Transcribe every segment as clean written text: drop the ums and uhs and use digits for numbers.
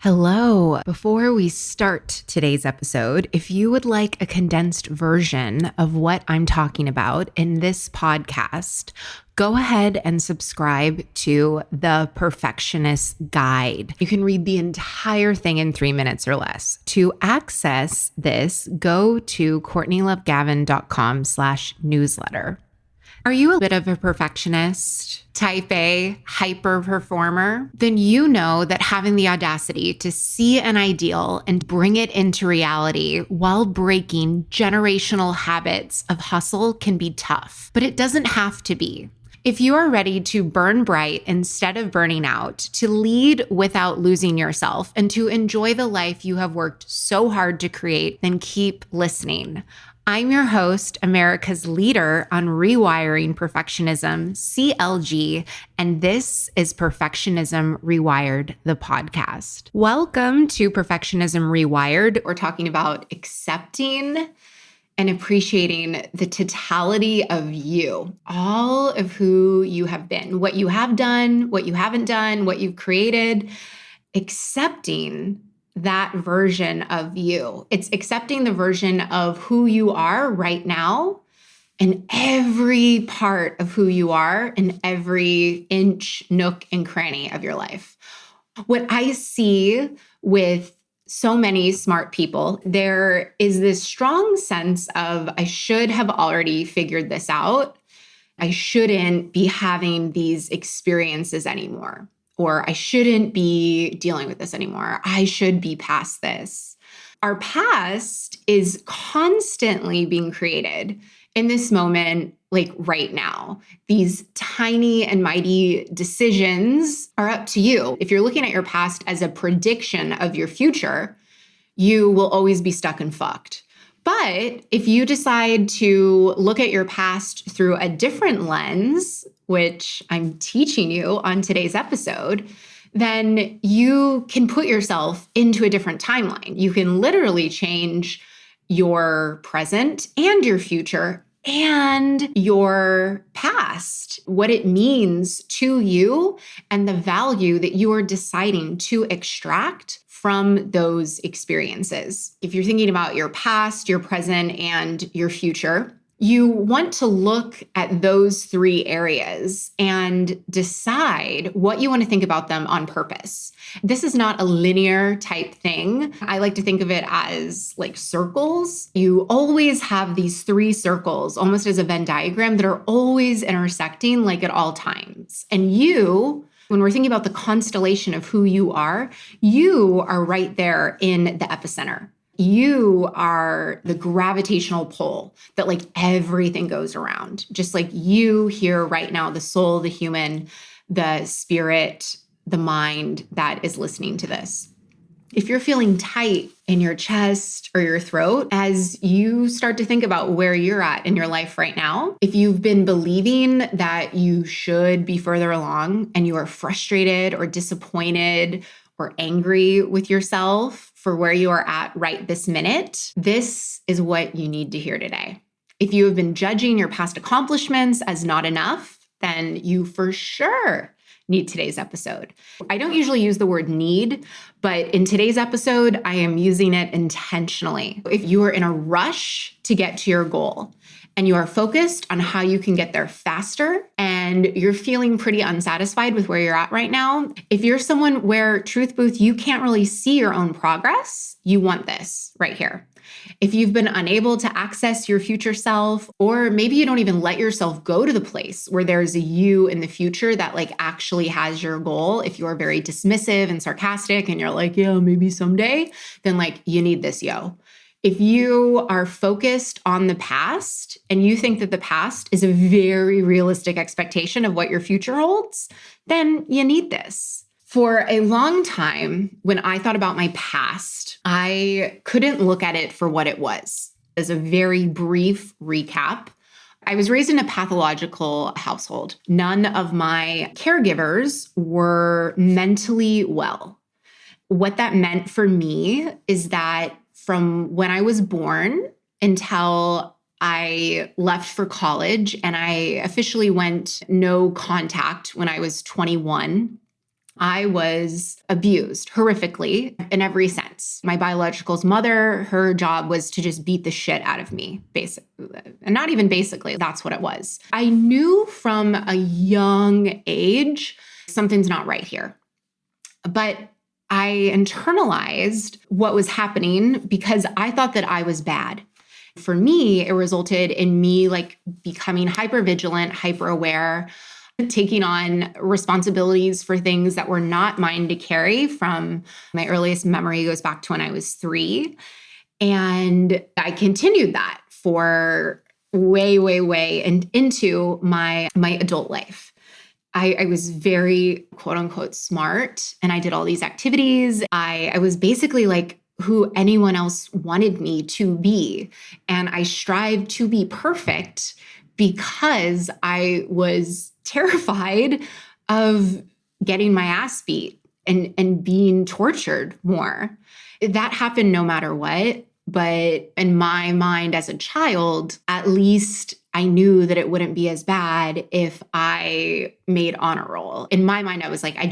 Hello. Before we start today's episode, if you would like a condensed version of what I'm talking about in this podcast, go ahead and subscribe to The Perfectionist Guide. You can read the entire thing in 3 minutes or less. To access this, go to CourtneyLoveGavin.com/newsletter. Are you a bit of a perfectionist, type A, hyper performer? Then you know that having the audacity to see an ideal and bring it into reality while breaking generational habits of hustle can be tough, but it doesn't have to be. If you are ready to burn bright instead of burning out, to lead without losing yourself, and to enjoy the life you have worked so hard to create, then keep listening. I'm your host, America's leader on rewiring perfectionism, CLG, and this is Perfectionism Rewired, the podcast. Welcome to Perfectionism Rewired. We're talking about accepting and appreciating the totality of you, all of who you have been, what you have done, what you haven't done, what you've created, accepting that version of you. It's accepting the version of who you are right now and every part of who you are in every inch, nook, and cranny of your life. What I see with so many smart people, there is this strong sense of, I should have already figured this out. I shouldn't be having these experiences anymore. Or I shouldn't be dealing with this anymore. I should be past this. Our past is constantly being created in this moment, like right now. These tiny and mighty decisions are up to you. If you're looking at your past as a prediction of your future, you will always be stuck and fucked. But if you decide to look at your past through a different lens, which I'm teaching you on today's episode, then you can put yourself into a different timeline. You can literally change your present and your future and your past, what it means to you and the value that you are deciding to extract from those experiences. If you're thinking about your past, your present, and your future, you want to look at those three areas and decide what you want to think about them on purpose. This is not a linear type thing. I like to think of it as like circles. You always have these three circles, almost as a Venn diagram, that are always intersecting like at all times. And you, when we're thinking about the constellation of who you are right there in the epicenter. You are the gravitational pull that like everything goes around. Just like you here right now, the soul, the human, the spirit, the mind that is listening to this. If you're feeling tight in your chest or your throat, as you start to think about where you're at in your life right now, if you've been believing that you should be further along and you are frustrated or disappointed or angry with yourself for where you are at right this minute, this is what you need to hear today. If you have been judging your past accomplishments as not enough, then you for sure need today's episode. I don't usually use the word need, but in today's episode, I am using it intentionally. If you are in a rush to get to your goal and you are focused on how you can get there faster and you're feeling pretty unsatisfied with where you're at right now, if you're someone where, truth booth, you can't really see your own progress, you want this right here. If you've been unable to access your future self, or maybe you don't even let yourself go to the place where there's a you in the future that like actually has your goal, if you're very dismissive and sarcastic and you're like, yeah, maybe someday, then like you need this, yo. If you are focused on the past and you think that the past is a very realistic expectation of what your future holds, then you need this. For a long time, when I thought about my past, I couldn't look at it for what it was. As a very brief recap, I was raised in a pathological household. None of my caregivers were mentally well. What that meant for me is that from when I was born until I left for college and I officially went no contact when I was 21, I was abused horrifically in every sense. My biological mother, her job was to just beat the shit out of me, basically. And not even basically, that's what it was. I knew from a young age, something's not right here. But I internalized what was happening because I thought that I was bad. For me, it resulted in me becoming hyper vigilant, hyper aware, taking on responsibilities for things that were not mine to carry. From my earliest memory goes back to when I was 3. And I continued that for way and into my adult life. I was very quote unquote smart, and I did all these activities. I was basically like who anyone else wanted me to be. And I strived to be perfect because I was terrified of getting my ass beat and being tortured more. That happened no matter what. But in my mind as a child, at least I knew that it wouldn't be as bad if I made honor roll. In my mind, I was like, I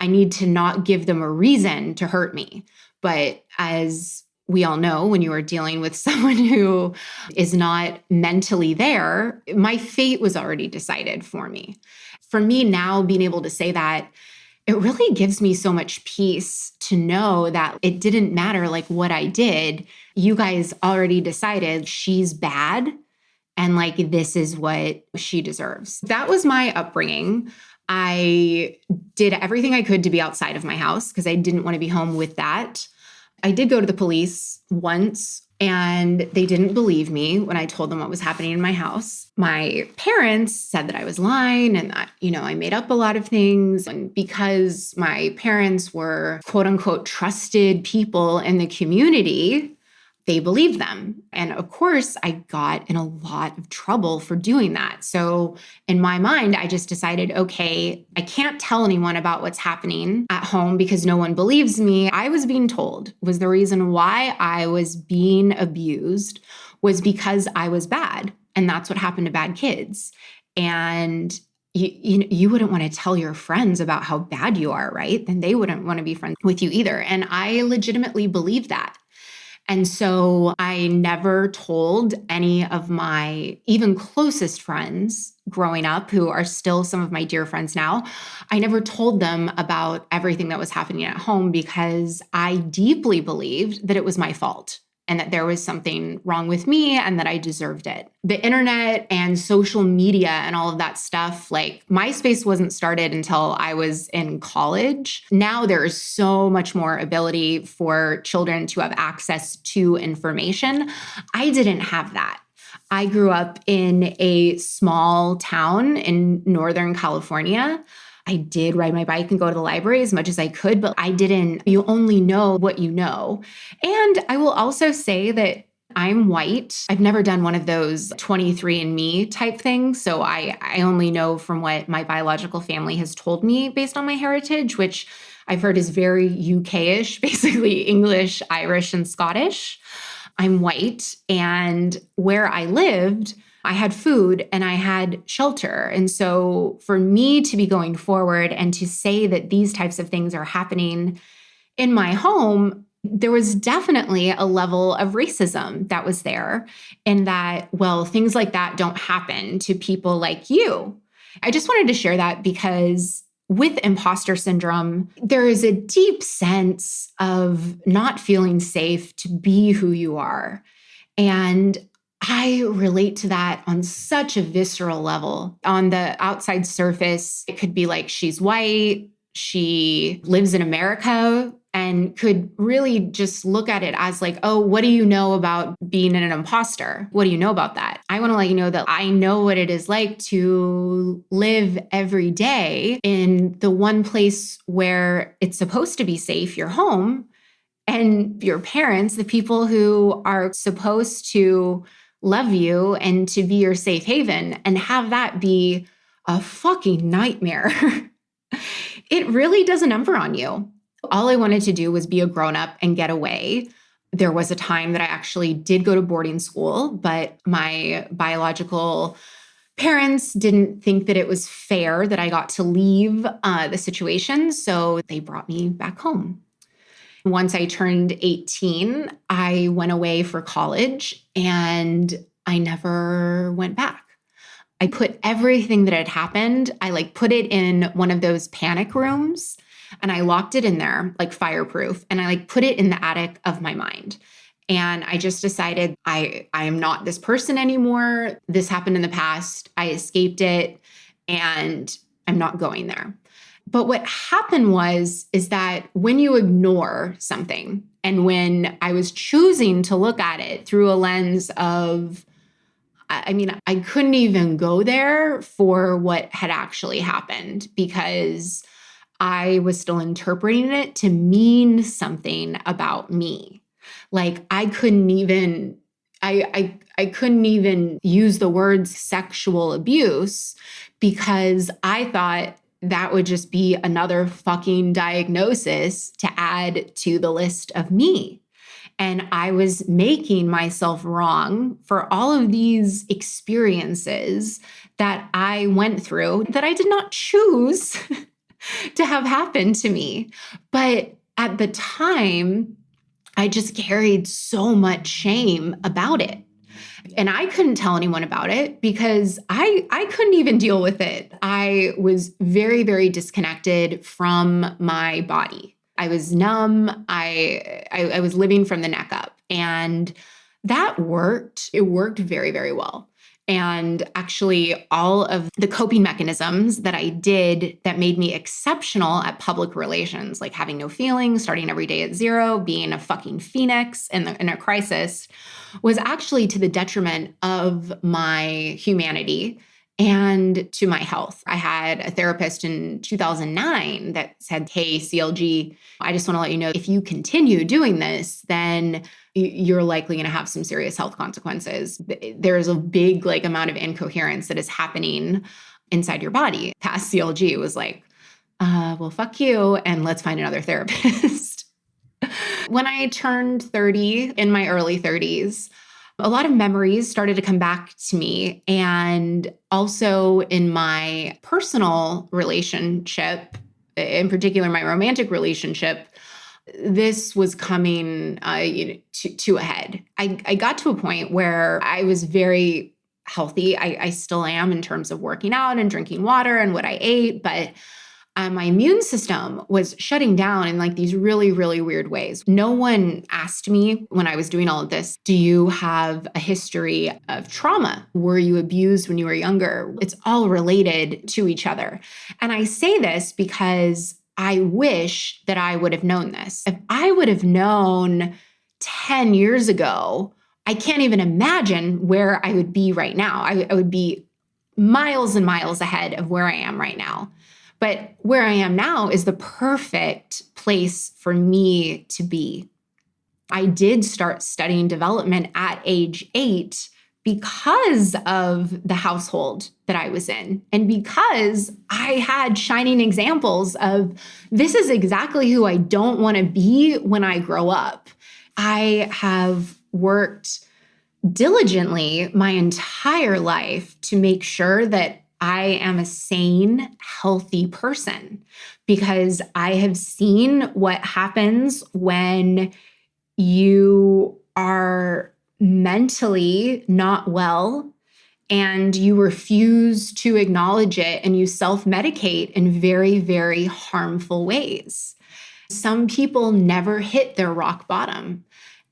need to not give them a reason to hurt me. But as we all know, when you are dealing with someone who is not mentally there, my fate was already decided for me. For me now, being able to say that, it really gives me so much peace to know that it didn't matter what I did. You guys already decided she's bad and this is what she deserves. That was my upbringing. I did everything I could to be outside of my house because I didn't want to be home with that. I did go to the police once, and they didn't believe me when I told them what was happening in my house. My parents said that I was lying and that, I made up a lot of things. And because my parents were quote unquote trusted people in the community, they believed them. And of course, I got in a lot of trouble for doing that. So in my mind, I just decided, okay, I can't tell anyone about what's happening at home because no one believes me. I was being told was the reason why I was being abused was because I was bad. And that's what happened to bad kids. And you wouldn't want to tell your friends about how bad you are, right? Then they wouldn't want to be friends with you either. And I legitimately believed that. And so I never told any of my even closest friends growing up, who are still some of my dear friends now, I never told them about everything that was happening at home because I deeply believed that it was my fault and that there was something wrong with me and that I deserved it. The internet and social media and all of that stuff, MySpace wasn't started until I was in college. Now there is so much more ability for children to have access to information. I didn't have that. I grew up in a small town in Northern California. I did ride my bike and go to the library as much as I could, but you only know what you know. And I will also say that I'm white. I've never done one of those 23andMe type things. So I only know from what my biological family has told me based on my heritage, which I've heard is very UK-ish, basically English, Irish, and Scottish. I'm white. And where I lived, I had food and I had shelter. And so for me to be going forward and to say that these types of things are happening in my home, there was definitely a level of racism that was there in that, things like that don't happen to people like you. I just wanted to share that because with imposter syndrome, there is a deep sense of not feeling safe to be who you are. And I relate to that on such a visceral level. On the outside surface, it could be she's white, she lives in America, and could really just look at it as oh, what do you know about being an imposter? What do you know about that? I want to let you know that I know what it is like to live every day in the one place where it's supposed to be safe, your home, and your parents, the people who are supposed to love you and to be your safe haven, and have that be a fucking nightmare. It really does a number on you. All I wanted to do was be a grown-up and get away. There was a time that I actually did go to boarding school, but my biological Parents didn't think that it was fair that I got to leave the situation, so they brought me back home. Once I turned 18, I went away for college and I never went back. I put everything that had happened, I put it in one of those panic rooms and I locked it in there, like fireproof, and I put it in the attic of my mind. And I just decided I am not this person anymore. This happened in the past. I escaped it and I'm not going there. But what happened is that when you ignore something, and when I was choosing to look at it through a lens of, I couldn't even go there for what had actually happened because I was still interpreting it to mean something about me. I couldn't even, I couldn't even use the words sexual abuse because I thought that would just be another fucking diagnosis to add to the list of me. And I was making myself wrong for all of these experiences that I went through that I did not choose to have happen to me. But at the time, I just carried so much shame about it. And I couldn't tell anyone about it because I couldn't even deal with it. I was very, very disconnected from my body. I was numb. I was living from the neck up. And that worked. It worked very, very well. And actually, all of the coping mechanisms that I did that made me exceptional at public relations, like having no feelings, starting every day at zero, being a fucking phoenix in a crisis, was actually to the detriment of my humanity and to my health. I had a therapist in 2009 that said, "Hey, CLG, I just want to let you know if you continue doing this, then you're likely going to have some serious health consequences. There's a big amount of incoherence that is happening inside your body." Past CLG was like, well, fuck you, and let's find another therapist. When I turned 30, in my early 30s, a lot of memories started to come back to me. And also in my personal relationship, in particular, my romantic relationship, this was coming to a head. I got to a point where I was very healthy. I still am in terms of working out and drinking water and what I ate, but my immune system was shutting down in these really, really weird ways. No one asked me when I was doing all of this, do you have a history of trauma? Were you abused when you were younger? It's all related to each other. And I say this because I wish that I would have known this. If I would have known 10 years ago, I can't even imagine where I would be right now. I would be miles and miles ahead of where I am right now. But where I am now is the perfect place for me to be. I did start studying development at age 8 because of the household that I was in, and because I had shining examples of this is exactly who I don't want to be when I grow up. I have worked diligently my entire life to make sure that I am a sane, healthy person, because I have seen what happens when you are mentally not well and you refuse to acknowledge it and you self-medicate in very, very harmful ways. Some people never hit their rock bottom.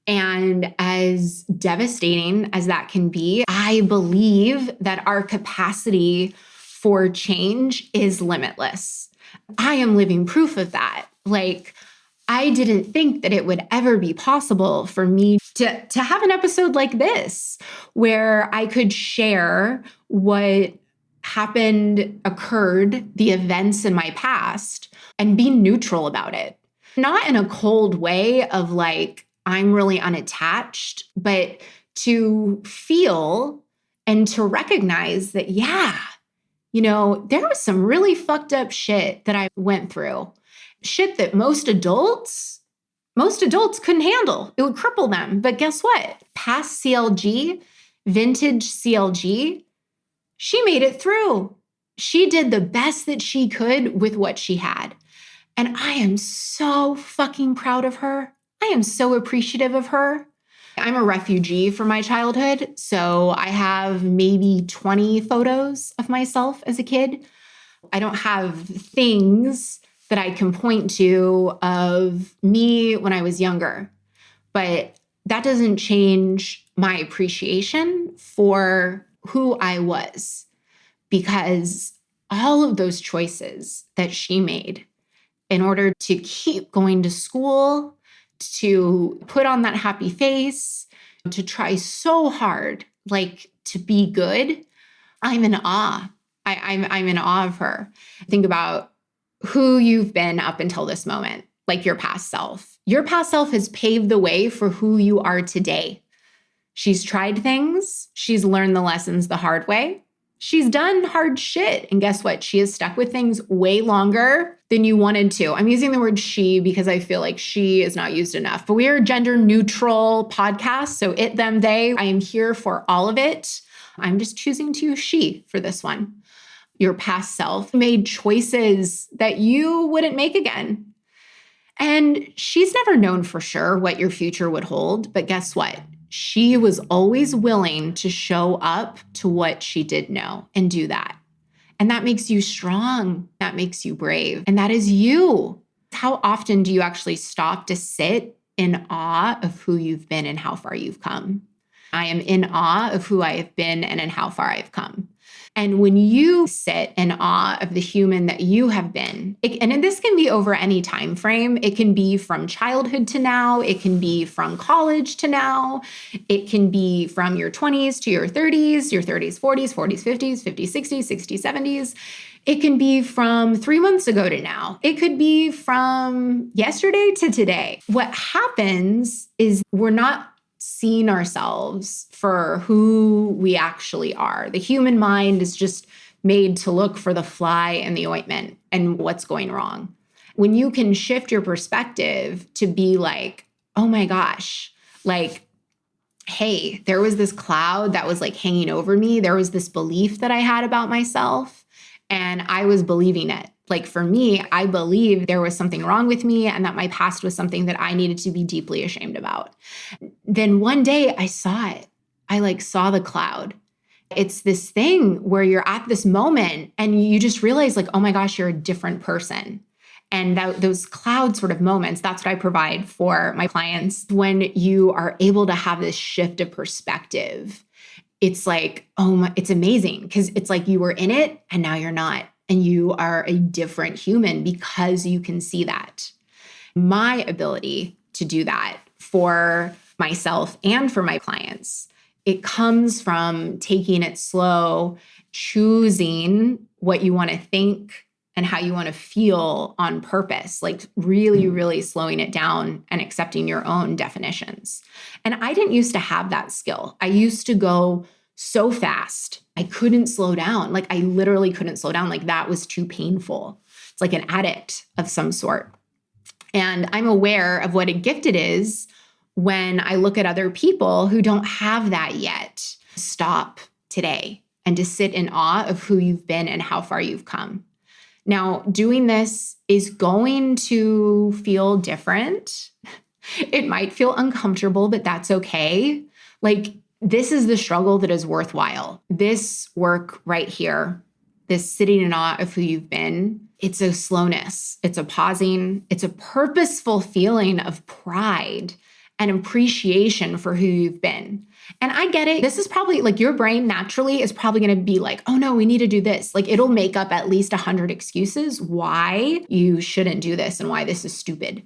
And as devastating as that can be, I believe that our capacity for change is limitless. I am living proof of that. I didn't think that it would ever be possible for me to have an episode like this, where I could share what occurred, the events in my past, and be neutral about it. Not in a cold way of I'm really unattached, but to feel and to recognize that, there was some really fucked up shit that I went through. Shit that most adults couldn't handle. It would cripple them. But guess what? Past CLG, vintage CLG, She made it through. She did the best that she could with what she had. And I am so fucking proud of her. I am so appreciative of her. I'm a refugee from my childhood, so I have maybe 20 photos of myself as a kid. I don't have things that I can point to of me when I was younger, but that doesn't change my appreciation for who I was, because all of those choices that she made in order to keep going to school, to put on that happy face, to try so hard, like to be good, I'm in awe. I'm in awe of her. Think about who you've been up until this moment, like your past self. Your past self has paved the way for who you are today. She's tried things. She's learned the lessons the hard way. She's done hard shit. And guess what? She has stuck with things way longer than you wanted to. I'm using the word she because I feel like she is not used enough. But we are a gender neutral podcast. So it, them, they. I am here for all of it. I'm just choosing to use she for this one. Your past self made choices that you wouldn't make again. And she's never known for sure what your future would hold. But guess what? She was always willing to show up to what she did know and do that. And that makes you strong. That makes you brave. And that is you. How often do you actually stop to sit in awe of who you've been and how far you've come? I am in awe of who I have been and in how far I've come. And when you sit in awe of the human that you have been, and this can be over any time frame. It can be from childhood to now. It can be from college to now. It can be from your 20s to your 30s, 40s, 50s, 60s, 60s, 70s. It can be from 3 months ago to now. It could be from yesterday to today. What happens is we're not seeing ourselves for who we actually are. The human mind is just made to look for the fly in the ointment and what's going wrong. When you can shift your perspective to be like, oh my gosh, like, hey, there was this cloud that was like hanging over me. There was this belief that I had about myself, and I was believing it. Like for me, I believed there was something wrong with me and that my past was something that I needed to be deeply ashamed about. Then one day I saw it. I saw the cloud. It's this thing where you're at this moment and you just realize like, oh my gosh, you're a different person. And those cloud sort of moments, that's what I provide for my clients. When you are able to have this shift of perspective, it's like, it's amazing because it's like you were in it and now you're not. And you are a different human because you can see that. My ability to do that for myself and for my clients, it comes from taking it slow, choosing what you want to think and how you want to feel on purpose, like really, really slowing it down and accepting your own definitions. And I didn't used to have that skill. I used to go so fast. I couldn't slow down. Like I literally couldn't slow down. Like that was too painful. It's like an addict of some sort. And I'm aware of what a gift it is when I look at other people who don't have that yet. Stop today and to sit in awe of who you've been and how far you've come. Now, doing this is going to feel different. It might feel uncomfortable, but that's okay. Like, this is the struggle that is worthwhile. This work right here, this sitting in awe of who you've been, it's a slowness, it's a pausing, it's a purposeful feeling of pride and appreciation for who you've been. And I get it. This is probably like your brain naturally is probably going to be like, oh no, we need to do this. Like it'll make up at least 100 excuses why you shouldn't do this and why this is stupid.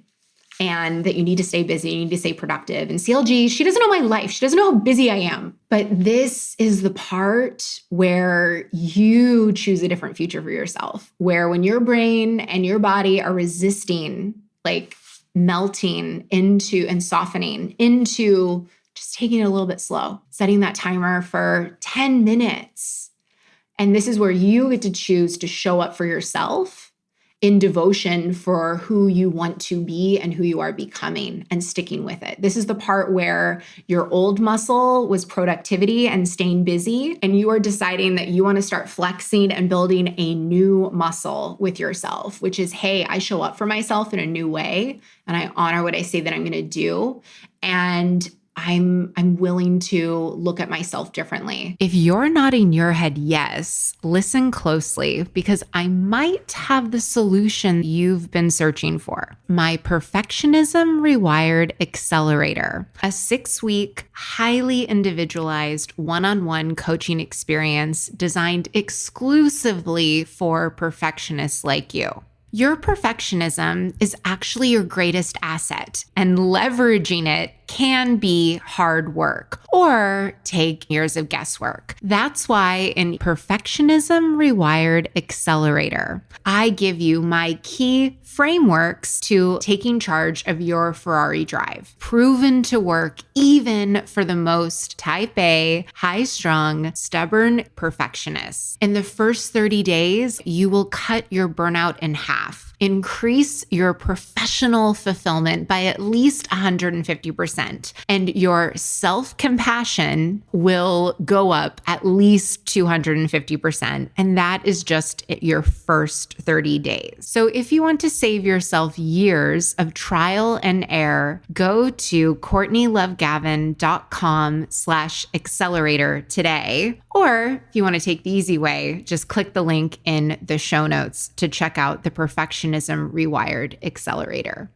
And that you need to stay busy, you need to stay productive. And CLG, she doesn't know my life. She doesn't know how busy I am. But this is the part where you choose a different future for yourself, where when your brain and your body are resisting, like melting into and softening into just taking it a little bit slow, setting that timer for 10 minutes. And this is where you get to choose to show up for yourself in devotion for who you want to be and who you are becoming and sticking with it. This is the part where your old muscle was productivity and staying busy, and you are deciding that you want to start flexing and building a new muscle with yourself, which is, hey, I show up for myself in a new way and I honor what I say that I'm going to do. And I'm willing to look at myself differently. If you're nodding your head yes, listen closely because I might have the solution you've been searching for. My Perfectionism Rewired Accelerator, a 6-week, highly individualized one-on-one coaching experience designed exclusively for perfectionists like you. Your perfectionism is actually your greatest asset, and leveraging it can be hard work or take years of guesswork. That's why in Perfectionism Rewired Accelerator, I give you my key frameworks to taking charge of your Ferrari drive, proven to work even for the most type A, high-strung, stubborn perfectionists. In the first 30 days, you will cut your burnout in half, increase your professional fulfillment by at least 150%, and your self-compassion will go up at least 250%. And that is just your first 30 days. So if you want to save yourself years of trial and error, go to CourtneyLoveGavin.com/accelerator today. Or if you want to take the easy way, just click the link in the show notes to check out the Perfectionism Rewired Accelerator.